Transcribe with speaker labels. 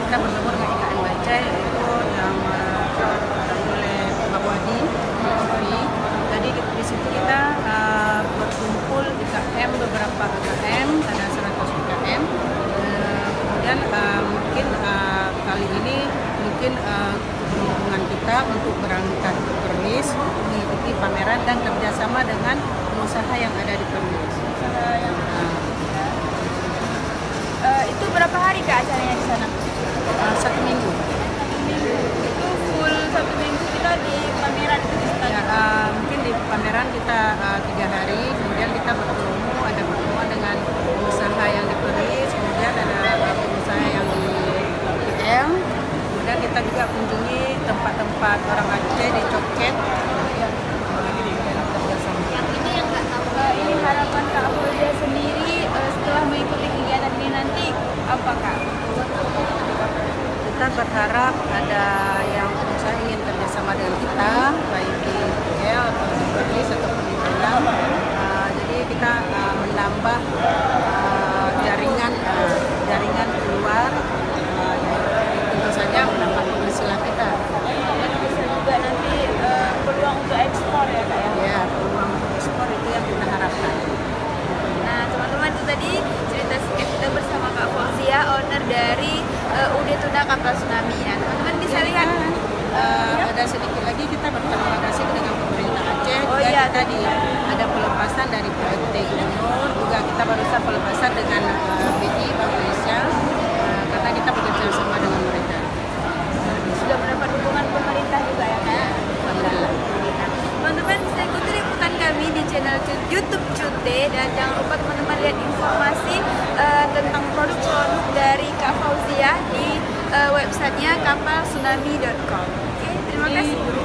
Speaker 1: kita bertemu dengan IKN Bajai itu yang oleh Pak Wadi. Jadi di situ kita berkumpul IKM, beberapa IKM, ada 100 IKM. Kemudian mungkin kali ini mungkin hubungan kita untuk berangkat ke Perlis, mengikuti pameran dan kerjasama dengan pengusaha yang ada di Perlis.
Speaker 2: Itu berapa hari Kak acaranya di sana?
Speaker 1: 1 minggu.
Speaker 2: Itu full 1 minggu kita di pameran itu di sana.
Speaker 1: Ya, mungkin di pameran kita 3 hari, kemudian kita bertemu, ada pertemuan dengan pengusaha yang di Perlis, kemudian ada pengusaha yang di IM, kemudian kita juga kunjungi tempat-tempat orang Aceh di Coket.
Speaker 2: Yang ini yang nggak tahu, ini harapan Kak Fauzia sendiri setelah mengikuti kegiatan ini nanti apa Kak?
Speaker 1: Kita berharap ada yang pengusaha ingin kerjasama dengan kita, baik di IL atau di Perlis ataupun di Balang. Jadi kita menambah jaringan keluar, tentu saja menambah penghasilan kita.
Speaker 2: Dan bisa juga nanti peluang untuk ekspor ya Kak ya?
Speaker 1: Ya, peluang untuk ekspor itu yang kita harapkan.
Speaker 2: Nah teman-teman, itu tadi cerita singkat kita bersama Kak Fauzia, owner dari UD Tuna Kapal Tsunami. Nah teman-teman bisa lihat
Speaker 1: Ada sedikit lagi kita berterima kasih dengan pemerintah Aceh.
Speaker 2: Oh
Speaker 1: Juga
Speaker 2: iya,
Speaker 1: kita ada pelepasan dari PT Gubernur, juga kita barusan pelepasan dengan BI Bank Indonesia, karena kita bekerja sama dengan mereka.
Speaker 2: sudah mendapat dukungan pemerintah juga ya Kak?
Speaker 1: Alhamdulillah.
Speaker 2: Teman-teman bisa ikuti liputan kami di channel YouTube Cute, dan jangan lupa teman-teman lihat informasi tentang produk-produk dari Kak Fauzia di websitenya kapaltsunami.com. Oke, terima kasih.